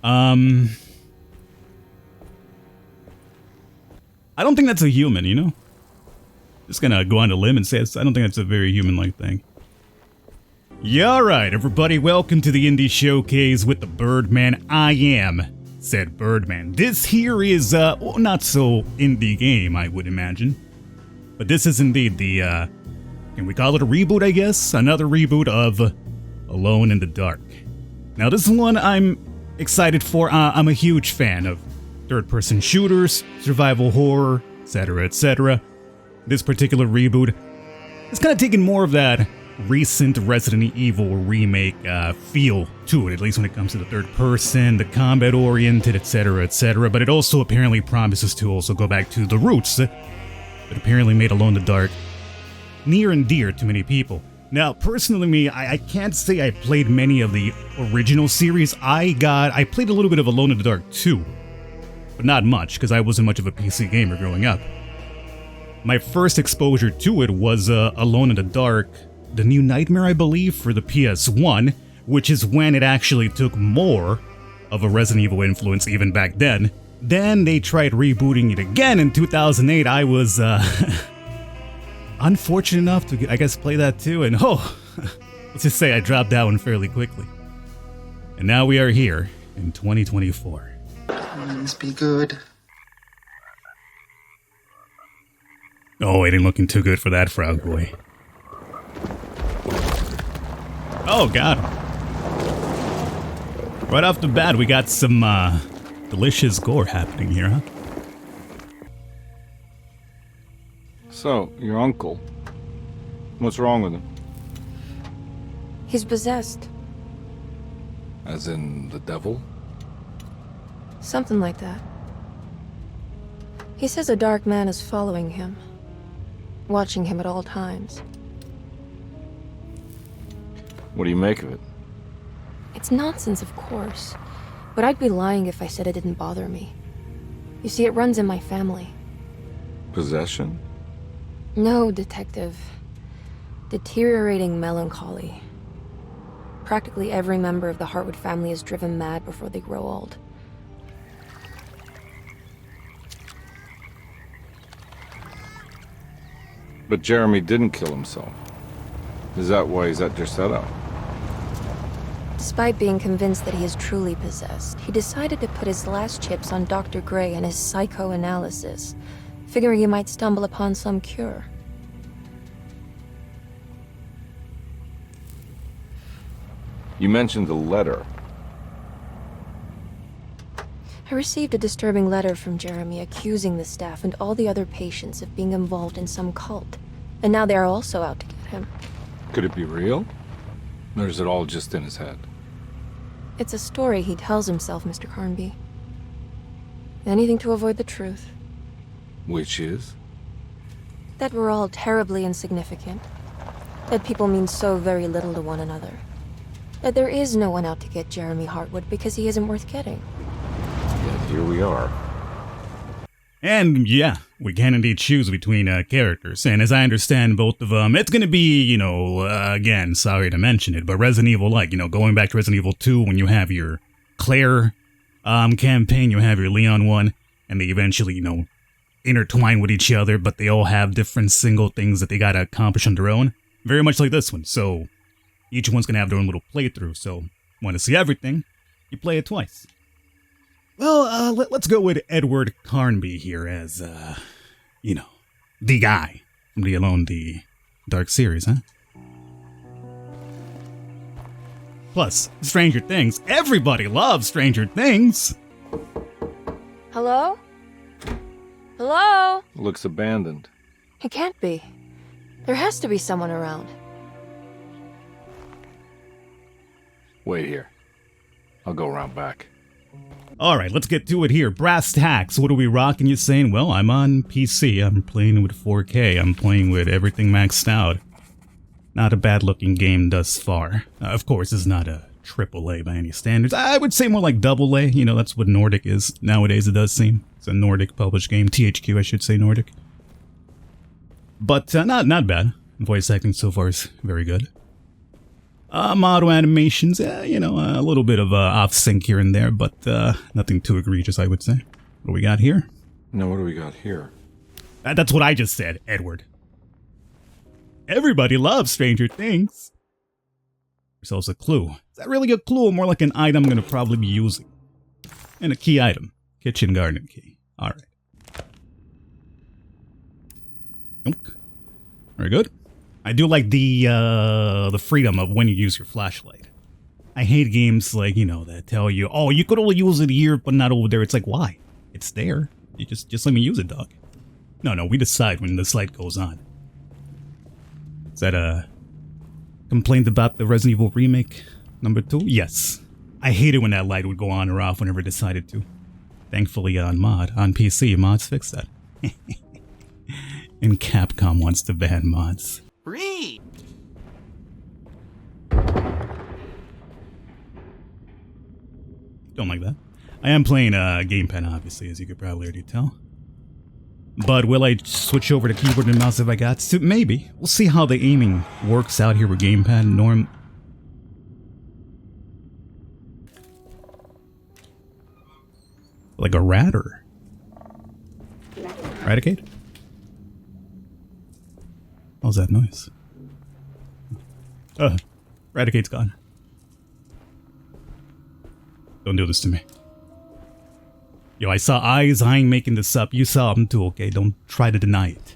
I don't think that's a human, you know? Just gonna go on a limb and say I don't think that's a very human-like thing. Yeah, alright, everybody, welcome to the Indie Showcase with the Birdman. I am said Birdman. This here is, well, not so indie game, I would imagine. But this is indeed the, can we call it a reboot, I guess? Another reboot of Alone in the Dark. Now, this one I'm excited for. I'm a huge fan of third-person shooters, survival horror, etc., etc. This particular reboot is kind of taking more of that recent Resident Evil remake feel to it, at least when it comes to the third person, the combat-oriented, etc., etc. But it also apparently promises to also go back to the roots that apparently made Alone in the Dark near and dear to many people. Now, personally, me, I can't say I played many of the original series. I played a little bit of Alone in the Dark 2. But not much, because I wasn't much of a PC gamer growing up. My first exposure to it was Alone in the Dark, The New Nightmare, I believe, for the PS1, which is when it actually took more of a Resident Evil influence even back then. Then they tried rebooting it again in 2008. I was unfortunate enough to, I guess, play that too, and let's just say I dropped that one fairly quickly. And now we are here in 2024. Please be good. Oh, it ain't looking too good for that frog boy. Oh, God. Right off the bat, we got some, delicious gore happening here, huh? So, your uncle. What's wrong with him? He's possessed. As in the devil? Something like that. He says a dark man is following him, watching him at all times. What do you make of it? It's nonsense, of course, but I'd be lying if I said it didn't bother me. You see, it runs in my family. Possession? No, detective. Deteriorating melancholy. Practically every member of the Hartwood family is driven mad before they grow old. But Jeremy didn't kill himself. Is that why he's at your setup? Despite being convinced that he is truly possessed, he decided to put his last chips on Dr. Gray and his psychoanalysis, figuring he might stumble upon some cure. You mentioned the letter. I received a disturbing letter from Jeremy accusing the staff and all the other patients of being involved in some cult. And now they are also out to get him. Could it be real? Or is it all just in his head? It's a story he tells himself, Mr. Carnby. Anything to avoid the truth. Which is? That we're all terribly insignificant. That people mean so very little to one another. That there is no one out to get Jeremy Hartwood because he isn't worth getting. Yet here we are. And yeah, we can indeed choose between characters, and as I understand both of them, it's gonna be, you know, again, sorry to mention it, but Resident Evil-like, you know, going back to Resident Evil 2 when you have your Claire campaign, you have your Leon one, and they eventually, you know, intertwine with each other, but they all have different single things that they gotta accomplish on their own. Very much like this one, so each one's gonna have their own little playthrough, so want to see everything, you play it twice. Well, let's go with Edward Carnby here as, you know, the guy from the Alone the Dark series, huh? Plus, Stranger Things. Everybody loves Stranger Things! Hello? Hello? Looks abandoned. It can't be. There has to be someone around. Wait here. I'll go around back. Alright, let's get to it here. Brass tacks. What are we rocking? You saying? Well, I'm on PC. I'm playing with 4K. I'm playing with everything maxed out. Not a bad looking game thus far. Of course, it's not a AAA by any standards. I would say more like AA. You know, that's what Nordic is nowadays, it does seem. It's a Nordic published game. THQ, I should say, Nordic. But not bad. Voice acting so far is very good. Model animations, you know, a little bit of off sync here and there, but nothing too egregious, I would say. What do we got here? Now, what do we got here? That's what I just said, Edward. Everybody loves Stranger Things. There's also a clue. Is that really a clue or more like an item I'm going to probably be using? And a key item. Kitchen garden key. Alright. Very good. I do like the freedom of when you use your flashlight. I hate games like, you know, that tell you, oh, you could only use it here, but not over there. It's like, why? It's there. You just let me use it, dog. No, we decide when this light goes on. Is that a complaint about the Resident Evil remake number 2? Yes. I hate it when that light would go on or off whenever it decided to. Thankfully on PC, mods fix that. And Capcom wants to ban mods. Read. Don't like that. I am playing gamepad, obviously, as you could probably already tell. But will I switch over to keyboard and mouse if I got to? Maybe. We'll see how the aiming works out here with gamepad. Norm. Like a rat or? Raticate? How's that noise? Raticate's gone. Don't do this to me. Yo, I saw eyes. I ain't making this up. You saw them too, okay? Don't try to deny it.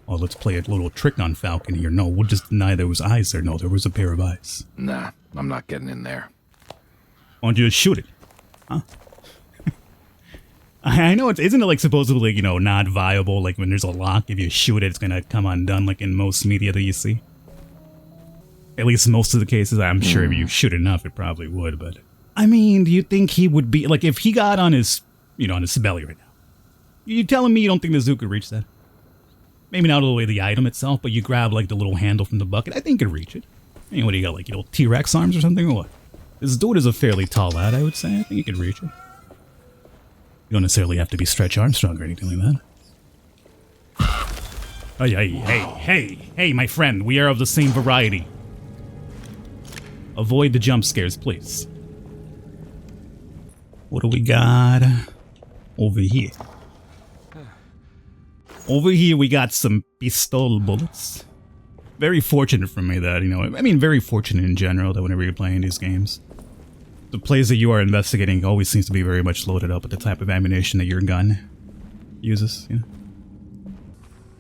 Oh, let's play a little trick on Falcon here. No, we'll just deny there was eyes there. No, there was a pair of eyes. Nah, I'm not getting in there. Why don't you just shoot it? Huh? I know, isn't it like supposedly, you know, not viable? Like when there's a lock, if you shoot it, it's gonna come undone like in most media that you see. At least most of the cases, I'm sure if you shoot enough, it probably would, but... I mean, do you think he would be... Like, if he got on his, you know, on his belly right now, you telling me you don't think the zoo could reach that? Maybe not all the way the item itself, but you grab, like, the little handle from the bucket. I think it could reach it. I mean, what do you got, like, you know, T-Rex arms or something, or what? This dude is a fairly tall lad, I would say. I think he could reach it. You don't necessarily have to be Stretch Armstrong or anything like that. Oh, hey, my friend. We are of the same variety. Avoid the jump scares, please. What do we got over here? Over here we got some pistol bullets. Very fortunate for me that, you know, I mean very fortunate in general that whenever you're playing these games, the place that you are investigating always seems to be very much loaded up with the type of ammunition that your gun uses, you know?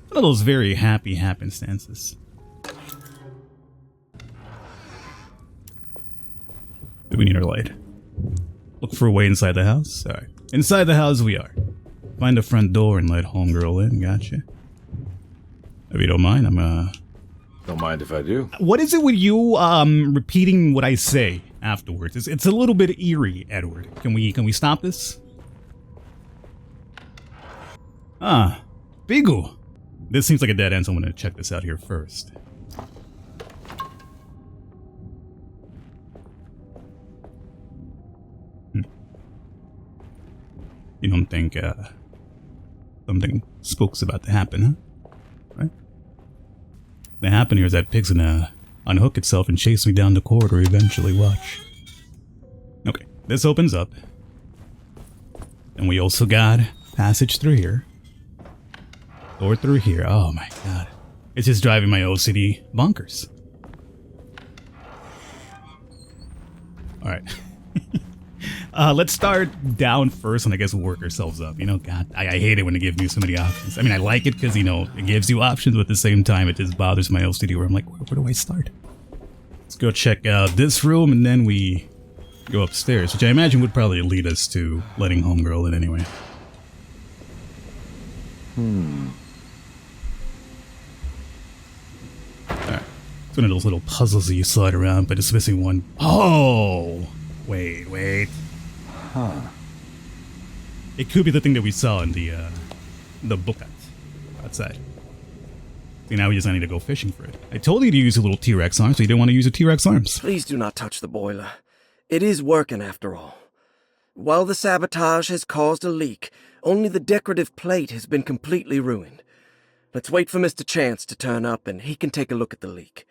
One of those very happy happenstances. Do we need our light? Look for a way inside the house? Alright. Inside the house we are. Find the front door and let homegirl in. Gotcha. If you don't mind, Don't mind if I do. What is it with you, repeating what I say afterwards? It's a little bit eerie, Edward. Can we stop this? Ah. Bigu. This seems like a dead end, so I'm gonna check this out here first. You don't think, something spook's about to happen, huh? Right? What happened here is that pig's gonna unhook itself and chase me down the corridor eventually, watch. Okay, this opens up. And we also got passage through here. Door through here, oh my god. It's just driving my OCD bonkers. Alright. Let's start down first and I guess work ourselves up. You know, God, I hate it when they give me so many options. I mean, I like it because, you know, it gives you options, but at the same time, it just bothers my OCD where I'm like, where do I start? Let's go check out this room and then we go upstairs, which I imagine would probably lead us to letting homegirl in anyway. Alright. It's one of those little puzzles that you slide around, but it's missing one. Oh! Wait. Huh. It could be the thing that we saw in the book outside. See, now we just need to go fishing for it. I told you to use a little T-Rex arm, so you didn't want to use a T-Rex arms. Please do not touch the boiler. It is working after all. While the sabotage has caused a leak, only the decorative plate has been completely ruined. Let's wait for Mr. Chance to turn up and he can take a look at the leak.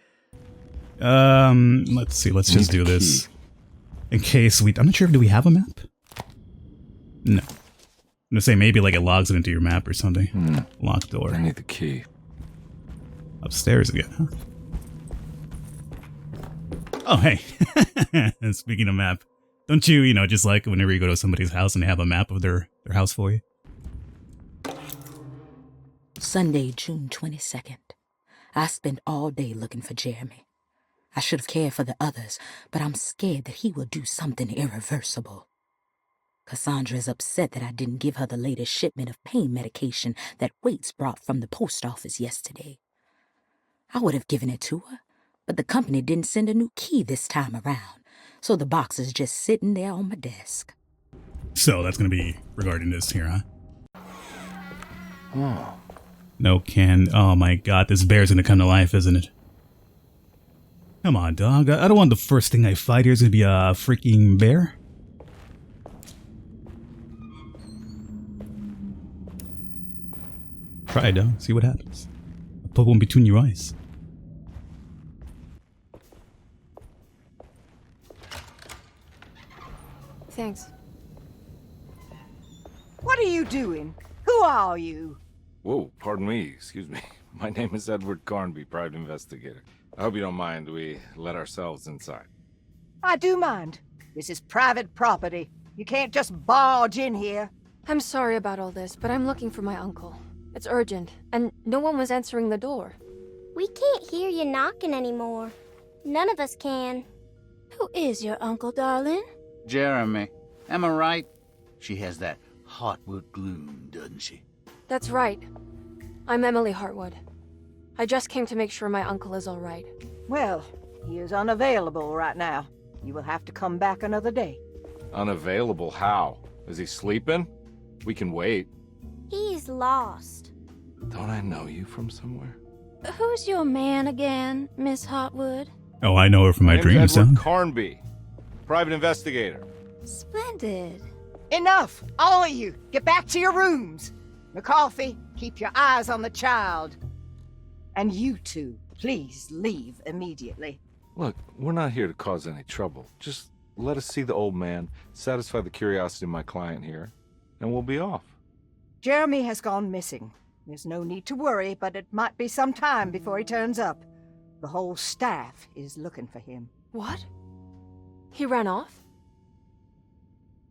Let's see. Let's just do this. In case we... I'm not sure. Do we have a map? No. I'm gonna say maybe like it logs it into your map or something. Locked door. I need the key. Upstairs again, huh? Oh, hey. Speaking of map, don't you know, just like whenever you go to somebody's house and they have a map of their house for you? Sunday, June 22nd. I spent all day looking for Jeremy. I should have cared for the others, but I'm scared that he will do something irreversible. Cassandra is upset that I didn't give her the latest shipment of pain medication that Waits brought from the post office yesterday. I would have given it to her, but the company didn't send a new key this time around, so the box is just sitting there on my desk. So that's going to be regarding this here, huh? Oh. No can. Oh my god, this bear's going to come to life, isn't it? Come on, dog. I don't want the first thing I fight here is going to be a freaking bear. Try it, dog. See what happens. I'll put one between your eyes. Thanks. What are you doing? Who are you? Whoa, pardon me. Excuse me. My name is Edward Carnby, private investigator. I hope you don't mind we let ourselves inside. I do mind. This is private property. You can't just barge in here. I'm sorry about all this, but I'm looking for my uncle. It's urgent, and no one was answering the door. We can't hear you knocking anymore. None of us can. Who is your uncle, darling? Jeremy. Am I right? She has that Heartwood gloom, doesn't she? That's right. I'm Emily Hartwood. I just came to make sure my uncle is all right. Well, he is unavailable right now. You will have to come back another day. Unavailable how? Is he sleeping? We can wait. He's lost. Don't I know you from somewhere? Who's your man again, Miss Hartwood? Oh, I know her from my name's dreams, Edward son. Carnby, private investigator. Splendid. Enough! All of you, get back to your rooms. McCarthy, keep your eyes on the child. And you two, please leave immediately. Look, we're not here to cause any trouble. Just let us see the old man, satisfy the curiosity of my client here, and we'll be off. Jeremy has gone missing. There's no need to worry, but it might be some time before he turns up. The whole staff is looking for him. What? He ran off?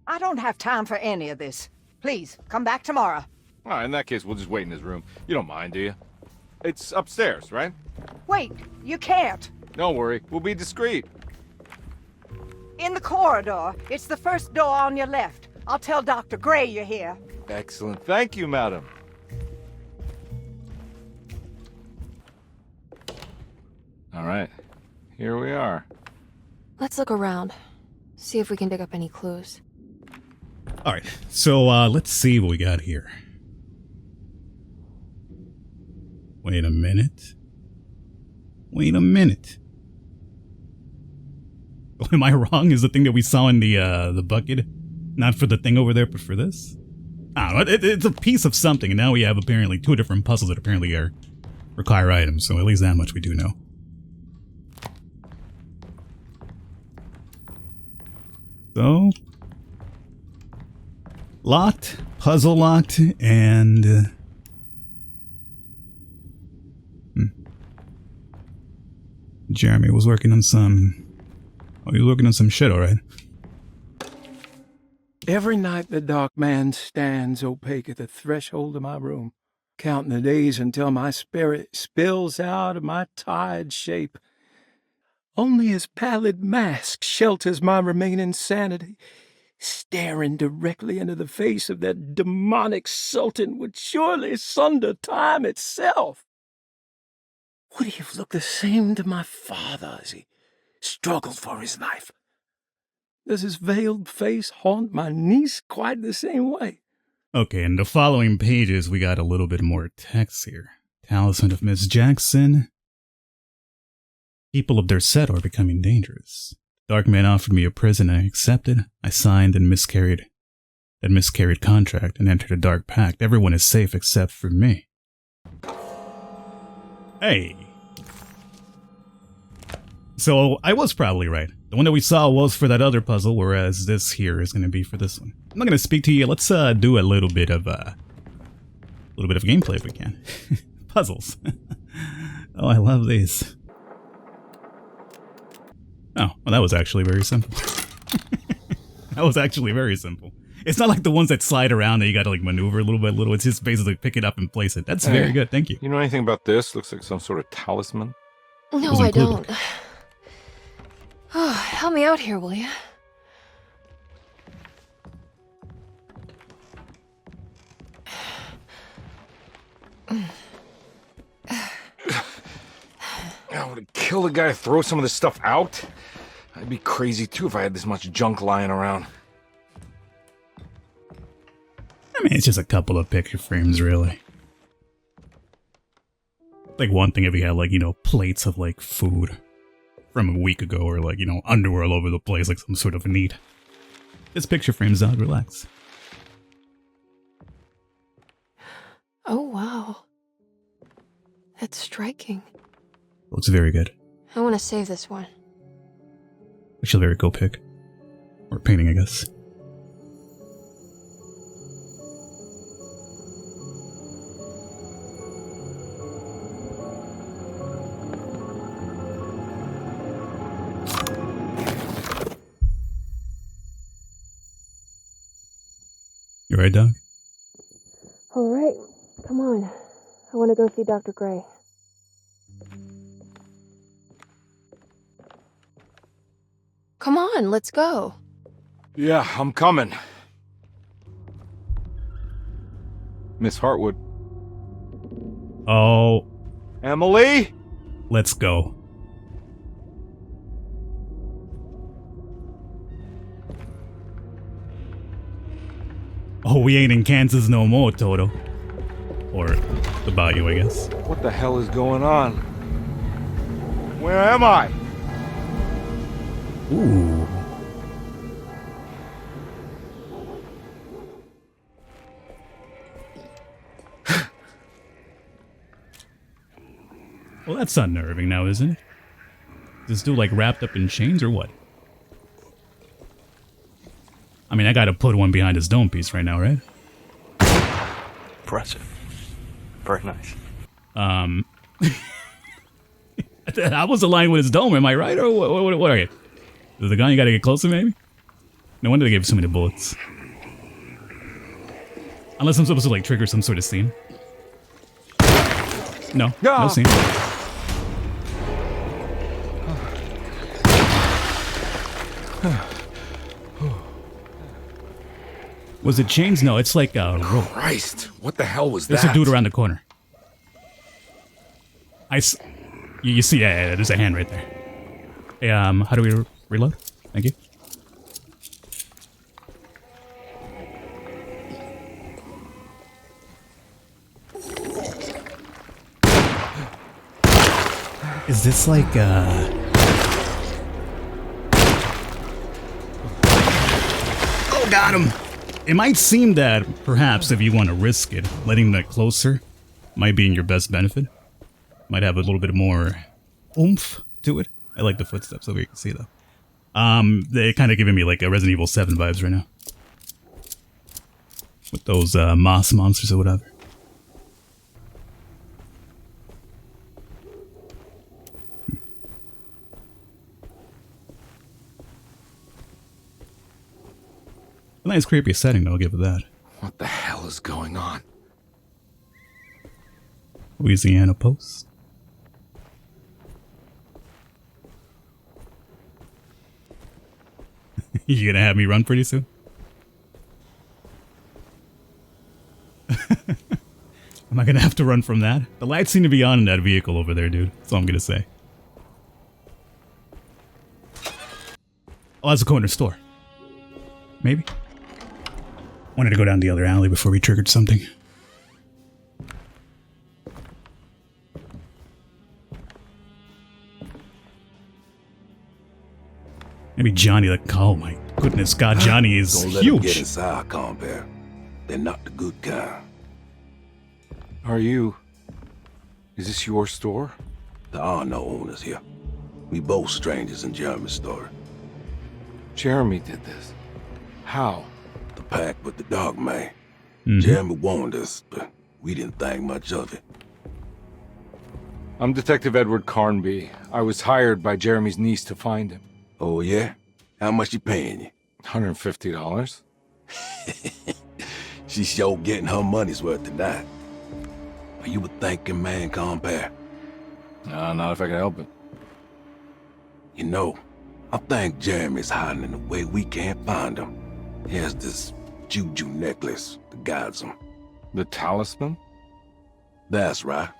I don't have time for any of this. Please, come back tomorrow. All right, in that case, we'll just wait in his room. You don't mind, do you? It's upstairs, right? Wait, you can't. Don't worry, we'll be discreet. In the corridor. It's the first door on your left. I'll tell Dr. Gray you're here. Excellent. Thank you, madam. All right, here we are. Let's look around. See if we can dig up any clues. Alright, so let's see what we got here. Wait a minute. Wait a minute. Oh, am I wrong? Is the thing that we saw in the bucket not for the thing over there, but for this? I don't know. It's a piece of something, and now we have apparently two different puzzles that apparently require items. So at least that much we do know. So, locked, puzzle locked, and Jeremy was working on some. Oh, he was working on some shit, all right. Every night the dark man stands opaque at the threshold of my room, counting the days until my spirit spills out of my tired shape. Only his pallid mask shelters my remaining sanity. Staring directly into the face of that demonic sultan would surely sunder time itself. Would he have looked the same to my father as he struggled for his life? Does his veiled face haunt my niece quite the same way? Okay, in the following pages, we got a little bit more text here. Talisman of Miss Jackson. People of their set are becoming dangerous. Dark man offered me a prison. I accepted. I signed and miscarried contract and entered a dark pact. Everyone is safe except for me. Hey. So I was probably right. The one that we saw was for that other puzzle, whereas this here is going to be for this one. I'm not going to speak to you. Let's do a little bit of gameplay if we can. Puzzles. Oh, I love these. Oh, well, that was actually very simple. That was actually very simple. It's not like the ones that slide around that you got to like maneuver a little bit. It's just basically pick it up and place it. That's very good. Thank you. You know anything about this? Looks like some sort of talisman. No, I don't. Oh, help me out here, will you? I would kill the guy to throw some of this stuff out. I'd be crazy too if I had this much junk lying around. I mean, it's just a couple of picture frames, really. Like one thing if you had like, you know, plates of like food from a week ago, or like, you know, underwear all over the place, like some sort of need. This picture frame's out, relax. Oh, wow. That's striking. Looks very good. I want to save this one. Actually, very cool pic. Or painting, I guess. You right, Doc? All right, come on. I want to go see Dr. Gray. Come on, let's go. Yeah, I'm coming. Miss Hartwood. Oh. Emily? Let's go. Oh, we ain't in Kansas no more, Toto. Or about you, I guess. What the hell is going on? Where am I? Ooh. Well, that's unnerving now, isn't it? Is this dude like wrapped up in chains or what? I mean, I gotta put one behind his dome piece right now, right? Impressive. Very nice. I was aligned with his dome, am I right? Or what are you? Is the gun you gotta get closer, maybe? No wonder they gave so many bullets. Unless I'm supposed to like trigger some sort of scene. No, no scene. Was it chains? No, it's like a rope. Christ, what the hell was that? There's a dude around the corner. You see, yeah, there's a hand right there. Hey, how do we reload? Thank you. Is this like, Oh, got him! It might seem that, perhaps, if you want to risk it, letting that closer might be in your best benefit. Might have a little bit more oomph to it. I like the footsteps over here, you can see though. They're kind of giving me like a Resident Evil 7 vibes right now. With those moss monsters or whatever. A nice creepy setting though, I'll give it that. What the hell is going on? Louisiana Post. You gonna have me run pretty soon? Am I gonna have to run from that? The lights seem to be on in that vehicle over there, dude. That's all I'm gonna say. Oh, that's a corner store. Maybe? Wanted to go down the other alley before we triggered something. Maybe Johnny, like, oh my goodness, God, Johnny is Don't let him get huge. inside, compare. They're not the good kind. Are you... Is this your store? There are no owners here. We both strangers in Jeremy's story. Jeremy did this. How? The pact with the dog man. Jeremy warned us, but we didn't think much of it. I'm Detective Edward Carnby. I was hired by Jeremy's niece to find him. Oh, yeah? How much she paying you? $150. She's sure getting her money's worth tonight. Are you a thinking man, compare? Not if I can help it. You know, I think Jeremy's hiding in a way we can't find him. He has this juju necklace that guides him. The talisman? That's right.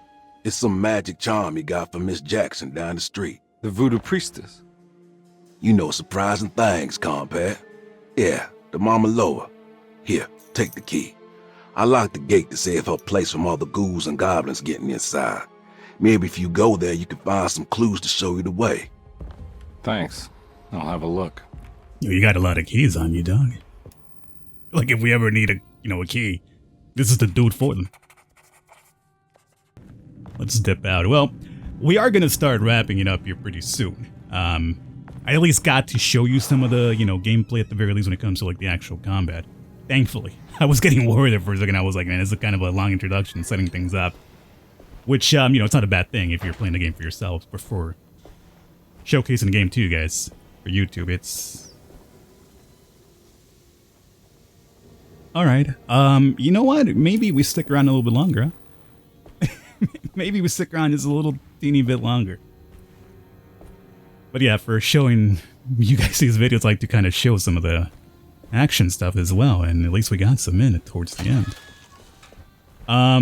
It's some magic charm he got from Miss Jackson down the street. The voodoo priestess? You know surprising things, compare. Yeah, the Mama Loa. Here, take the key. I locked the gate to save her place from all the ghouls and goblins getting inside. Maybe if you go there, you can find some clues to show you the way. Thanks. I'll have a look. You got a lot of keys on you, dog. Like if we ever need a key, this is the dude for them. Let's dip out. Well, we are gonna start wrapping it up here pretty soon. I at least got to show you some of the, gameplay at the very least when it comes to like the actual combat. Thankfully. I was getting worried there for a second. I was like, man, this is kind of a long introduction, setting things up. Which, it's not a bad thing if you're playing the game for yourself, but for showcasing the game to you guys, for YouTube, it's... Alright, you know what? Maybe we stick around a little bit longer, huh? Maybe we stick around just a little teeny bit longer. But yeah, for showing you guys these videos, I like to kind of show some of the action stuff as well, and at least we got some in it towards the end. I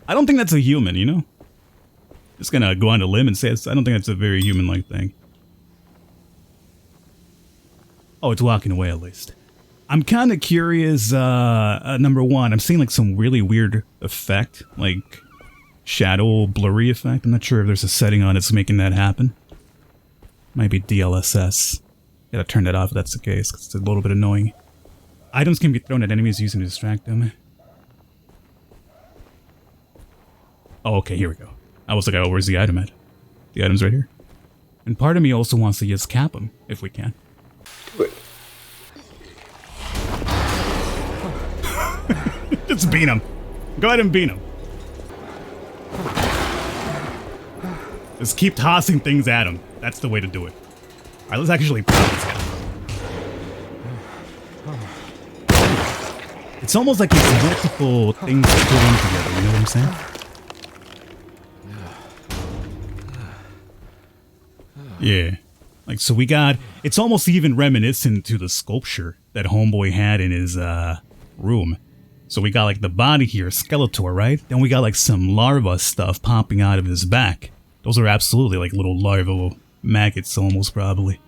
don't think that's a human, Just gonna go on a limb and say I don't think that's a very human-like thing. Oh, it's walking away at least. I'm kind of curious, number one, I'm seeing like some really weird effect, like shadow blurry effect. I'm not sure if there's a setting on it that's making that happen. Might be DLSS. Gotta turn that off if that's the case, because it's a little bit annoying. Items can be thrown at enemies using to distract them. Oh, okay, here we go. I was like, oh, where's the item at? The item's right here. And part of me also wants to just cap him, if we can. Just beat him. Go ahead and beat him. Just keep tossing things at him. That's the way to do it. Alright, let's actually pop this guy. It's almost like it's multiple things put in together, you know what I'm saying? Yeah. Like, so we got... It's almost even reminiscent to the sculpture that Homeboy had in his, room. So we got, like, the body here, Skeletor, right? Then we got, like, some larva stuff popping out of his back. Those are absolutely, like, little larval maggots, almost, probably.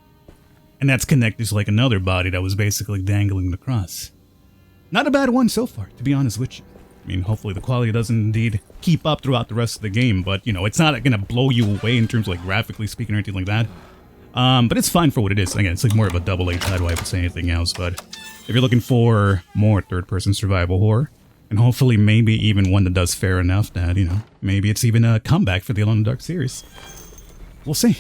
And that's connected to, like, another body that was basically dangling across. Not a bad one so far, to be honest with you. I mean, hopefully the quality doesn't indeed keep up throughout the rest of the game, but, it's not gonna blow you away in terms of, like, graphically speaking or anything like that. But it's fine for what it is. Again, it's like more of a double-A title, I would say anything else, but if you're looking for more third-person survival horror, and hopefully maybe even one that does fair enough that, maybe it's even a comeback for the Alone in the Dark series. We'll see.